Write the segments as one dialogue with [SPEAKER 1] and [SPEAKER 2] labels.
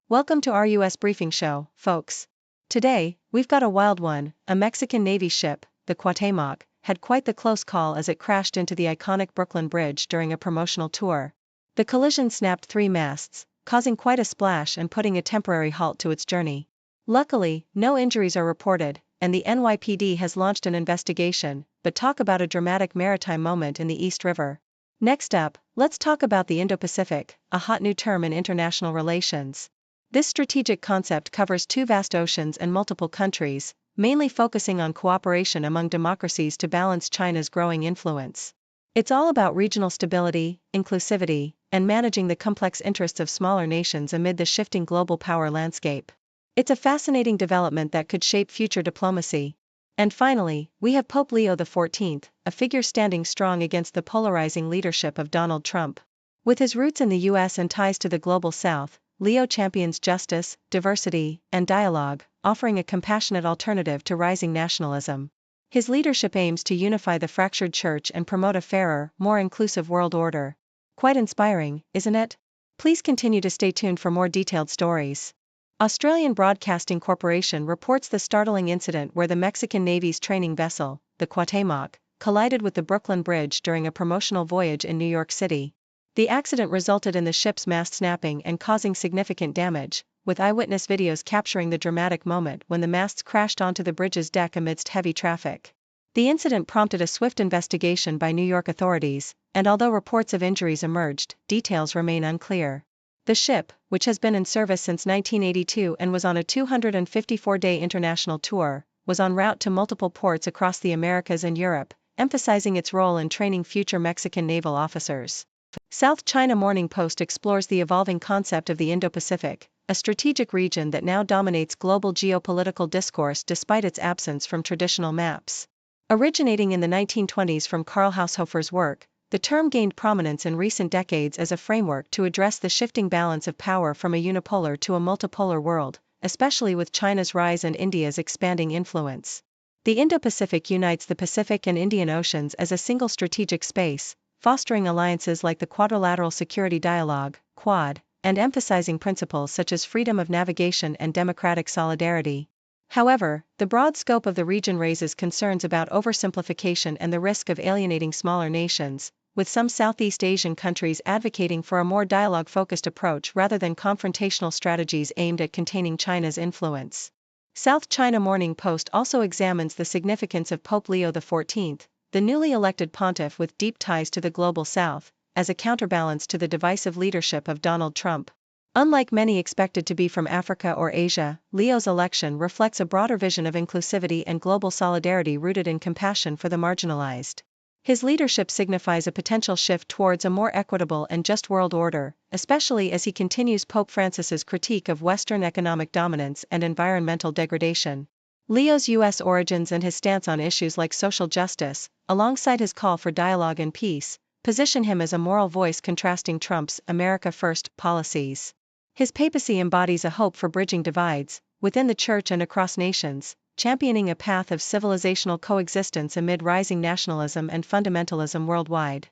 [SPEAKER 1] Welcome to our US briefing show, folks. Today, we've got a wild one. A Mexican Navy ship, the Cuauhtémoc, had quite the close call as it crashed into the iconic Brooklyn Bridge during a promotional tour. The collision snapped 3 masts, causing quite a splash and putting a temporary halt to its journey. Luckily, no injuries are reported, and the NYPD has launched an investigation, but talk about a dramatic maritime moment in the East River. Next up, let's talk about the Indo-Pacific, a hot new term in international relations. This strategic concept covers 2 vast oceans and multiple countries, mainly focusing on cooperation among democracies to balance China's growing influence. It's all about regional stability, inclusivity, and managing the complex interests of smaller nations amid the shifting global power landscape. It's a fascinating development that could shape future diplomacy. And finally, we have Pope Leo XIV, a figure standing strong against the polarizing leadership of Donald Trump. With his roots in the US and ties to the global South, Leo champions justice, diversity, and dialogue, offering a compassionate alternative to rising nationalism. His leadership aims to unify the fractured church and promote a fairer, more inclusive world order. Quite inspiring, isn't it? Please continue to stay tuned for more detailed stories. Australian Broadcasting Corporation reports the startling incident where the Mexican Navy's training vessel, the Cuauhtémoc, collided with the Brooklyn Bridge during a promotional voyage in New York City. The accident resulted in the ship's mast snapping and causing significant damage, with eyewitness videos capturing the dramatic moment when the masts crashed onto the bridge's deck amidst heavy traffic. The incident prompted a swift investigation by New York authorities, and although reports of injuries emerged, details remain unclear. The ship, which has been in service since 1982 and was on a 254-day international tour, was en route to multiple ports across the Americas and Europe, emphasizing its role in training future Mexican naval officers. South China Morning Post explores the evolving concept of the Indo-Pacific, a strategic region that now dominates global geopolitical discourse despite its absence from traditional maps. Originating in the 1920s from Karl Haushofer's work, the term gained prominence in recent decades as a framework to address the shifting balance of power from a unipolar to a multipolar world, especially with China's rise and India's expanding influence. The Indo-Pacific unites the Pacific and Indian Oceans as a single strategic space, fostering alliances like the Quadrilateral Security Dialogue, Quad, and emphasizing principles such as freedom of navigation and democratic solidarity. However, the broad scope of the region raises concerns about oversimplification and the risk of alienating smaller nations, with some Southeast Asian countries advocating for a more dialogue-focused approach rather than confrontational strategies aimed at containing China's influence. South China Morning Post also examines the significance of Pope Leo XIV, the newly elected pontiff with deep ties to the global South, as a counterbalance to the divisive leadership of Donald Trump. Unlike many expected to be from Africa or Asia, Leo's election reflects a broader vision of inclusivity and global solidarity rooted in compassion for the marginalized. His leadership signifies a potential shift towards a more equitable and just world order, especially as he continues Pope Francis's critique of Western economic dominance and environmental degradation. Leo's U.S. origins and his stance on issues like social justice, alongside his call for dialogue and peace, position him as a moral voice contrasting Trump's America First policies. His papacy embodies a hope for bridging divides, within the church and across nations, championing a path of civilizational coexistence amid rising nationalism and fundamentalism worldwide.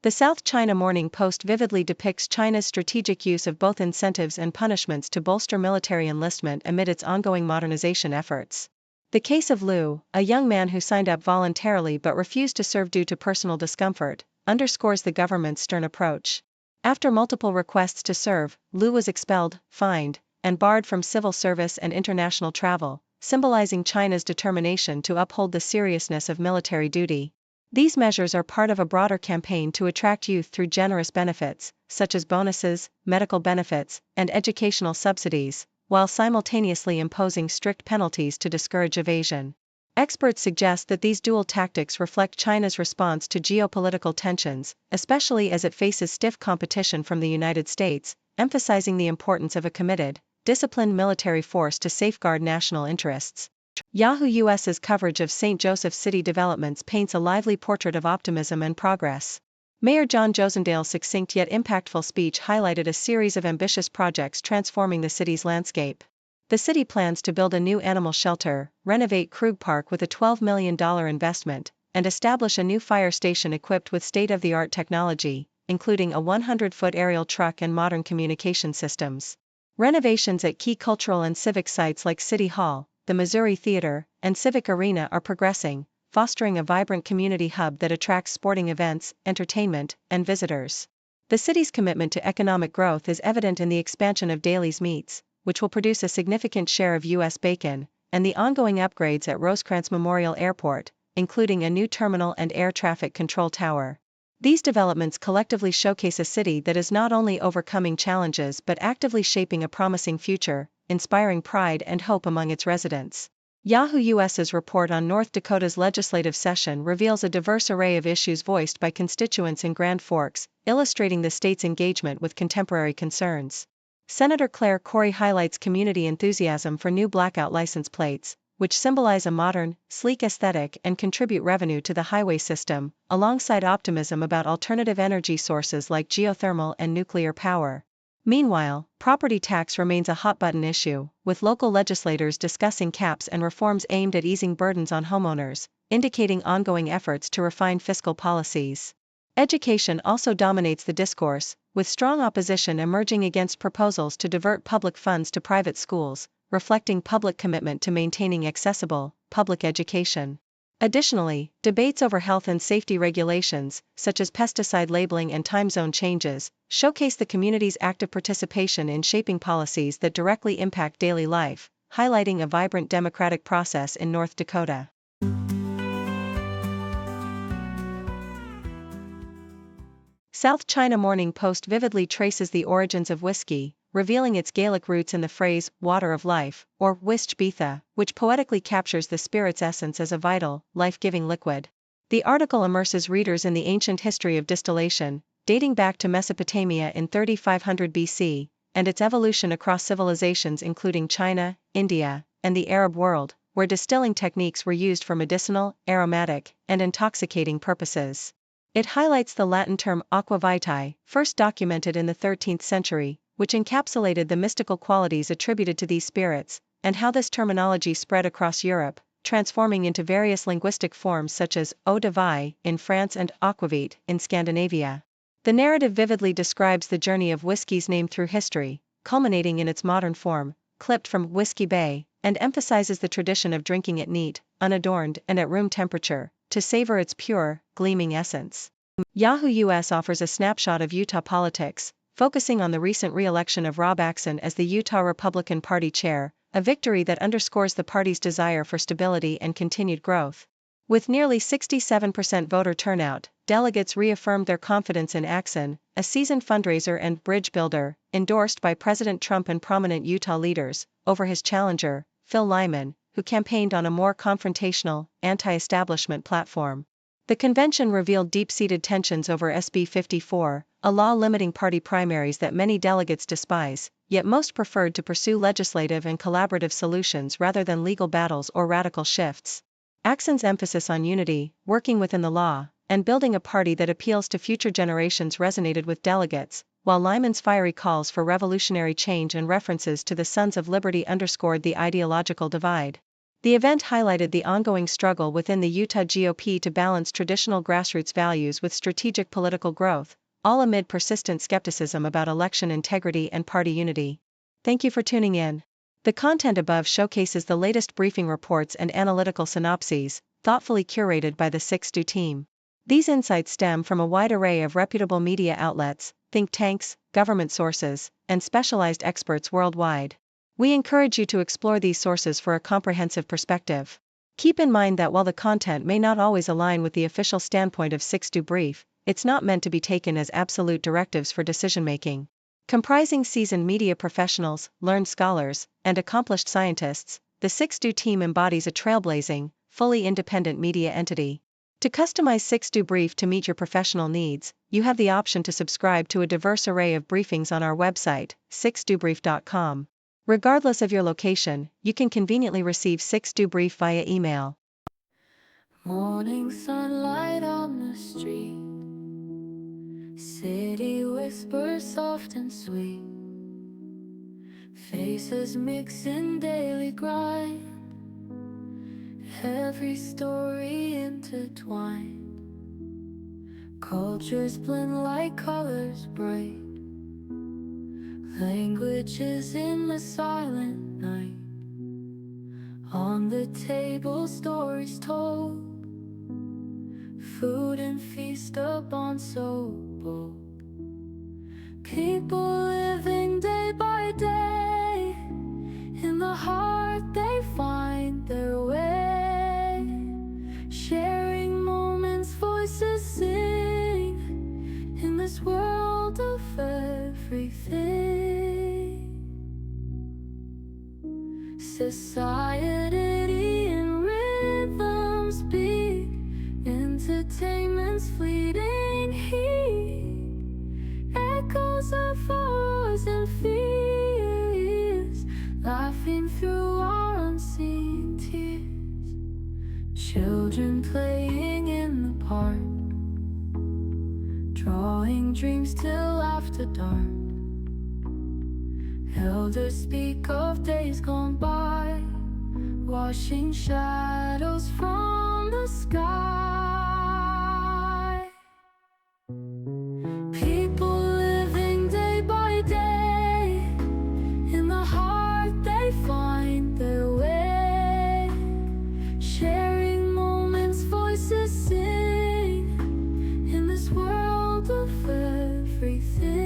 [SPEAKER 1] The South China Morning Post vividly depicts China's strategic use of both incentives and punishments to bolster military enlistment amid its ongoing modernization efforts. The case of Liu, a young man who signed up voluntarily but refused to serve due to personal discomfort, underscores the government's stern approach. After multiple requests to serve, Liu was expelled, fined, and barred from civil service and international travel, symbolizing China's determination to uphold the seriousness of military duty. These measures are part of a broader campaign to attract youth through generous benefits, such as bonuses, medical benefits, and educational subsidies, while simultaneously imposing strict penalties to discourage evasion. Experts suggest that these dual tactics reflect China's response to geopolitical tensions, especially as it faces stiff competition from the United States, emphasizing the importance of a committed, disciplined military force to safeguard national interests. Yahoo US's coverage of St. Joseph City developments paints a lively portrait of optimism and progress. Mayor John Josendale's succinct yet impactful speech highlighted a series of ambitious projects transforming the city's landscape. The city plans to build a new animal shelter, renovate Krug Park with a $12 million investment, and establish a new fire station equipped with state-of-the-art technology, including a 100-foot aerial truck and modern communication systems. Renovations at key cultural and civic sites like City Hall, the Missouri Theater, and Civic Arena are progressing, fostering a vibrant community hub that attracts sporting events, entertainment, and visitors. The city's commitment to economic growth is evident in the expansion of Daly's Meats, which will produce a significant share of U.S. bacon, and the ongoing upgrades at Rosecrans Memorial Airport, including a new terminal and air traffic control tower. These developments collectively showcase a city that is not only overcoming challenges but actively shaping a promising future, inspiring pride and hope among its residents. Yahoo US's report on North Dakota's legislative session reveals a diverse array of issues voiced by constituents in Grand Forks, illustrating the state's engagement with contemporary concerns. Senator Claire Corey highlights community enthusiasm for new blackout license plates, which symbolize a modern, sleek aesthetic and contribute revenue to the highway system, alongside optimism about alternative energy sources like geothermal and nuclear power. Meanwhile, property tax remains a hot-button issue, with local legislators discussing caps and reforms aimed at easing burdens on homeowners, indicating ongoing efforts to refine fiscal policies. Education also dominates the discourse, with strong opposition emerging against proposals to divert public funds to private schools, reflecting public commitment to maintaining accessible, public education. Additionally, debates over health and safety regulations, such as pesticide labeling and time zone changes, showcase the community's active participation in shaping policies that directly impact daily life, highlighting a vibrant democratic process in North Dakota. South China Morning Post vividly traces the origins of whiskey, revealing its Gaelic roots in the phrase, water of life, or wist bitha, which poetically captures the spirit's essence as a vital, life-giving liquid. The article immerses readers in the ancient history of distillation, dating back to Mesopotamia in 3500 BC, and its evolution across civilizations including China, India, and the Arab world, where distilling techniques were used for medicinal, aromatic, and intoxicating purposes. It highlights the Latin term aqua vitae, first documented in the 13th century, which encapsulated the mystical qualities attributed to these spirits, and how this terminology spread across Europe, transforming into various linguistic forms such as eau de vie in France and aquavit in Scandinavia. The narrative vividly describes the journey of whiskey's name through history, culminating in its modern form, clipped from Whiskey Bay, and emphasizes the tradition of drinking it neat, unadorned, and at room temperature, to savor its pure, gleaming essence. Yahoo US offers a snapshot of Utah politics, focusing on the recent re-election of Rob Axon as the Utah Republican Party chair, a victory that underscores the party's desire for stability and continued growth. With nearly 67% voter turnout, delegates reaffirmed their confidence in Axon, a seasoned fundraiser and bridge builder, endorsed by President Trump and prominent Utah leaders, over his challenger, Phil Lyman, who campaigned on a more confrontational, anti-establishment platform. The convention revealed deep-seated tensions over SB 54, a law limiting party primaries that many delegates despise, yet most preferred to pursue legislative and collaborative solutions rather than legal battles or radical shifts. Axon's emphasis on unity, working within the law, and building a party that appeals to future generations resonated with delegates, while Lyman's fiery calls for revolutionary change and references to the Sons of Liberty underscored the ideological divide. The event highlighted the ongoing struggle within the Utah GOP to balance traditional grassroots values with strategic political growth, all amid persistent skepticism about election integrity and party unity. Thank you for tuning in. The content above showcases the latest briefing reports and analytical synopses, thoughtfully curated by the 6Do team. These insights stem from a wide array of reputable media outlets, think tanks, government sources, and specialized experts worldwide. We encourage you to explore these sources for a comprehensive perspective. Keep in mind that while the content may not always align with the official standpoint of 6Do Brief, it's not meant to be taken as absolute directives for decision-making. Comprising seasoned media professionals, learned scholars, and accomplished scientists, the 6Do team embodies a trailblazing, fully independent media entity. To customize 6Do Brief to meet your professional needs, you have the option to subscribe to a diverse array of briefings on our website, 6dobrief.com. Regardless of your location, you can conveniently receive 6Do Brief via email.
[SPEAKER 2] Morning sunlight on the street, city whispers soft and sweet, faces mix in daily grind, every story intertwined. Cultures blend like colors bright, languages in the silent night. On the table, stories told, food and feast upon so bold. People living day by day, in the heart they find their way. Sharing moments, voices sing, in this world of everything. Society in rhythms beat, entertainment's fleeting heat, echoes of voice and fears, laughing through our unseen tears. Children playing in the park, drawing dreams till after dark. Elders speak of days gone by, washing shadows from the sky. People living day by day, in the heart they find their way. Sharing moments, voices sing, in this world of everything.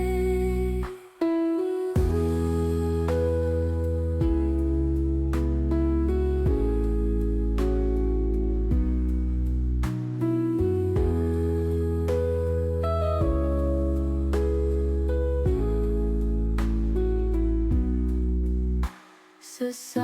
[SPEAKER 2] Society